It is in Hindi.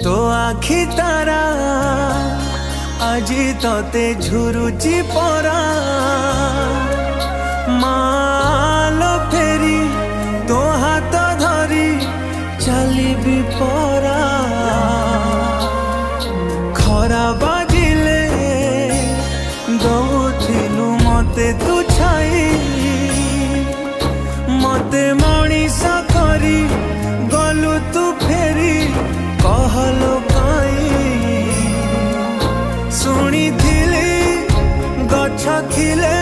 तो आखि तारा আজি तते झुरुची परा मालो फेरी तो हाथ धरी चली परा खरा बाजिले दौथिलु मते तू छाई मते मनीष करी गलु तू फेरी कहलो काई शुणी गछ खिले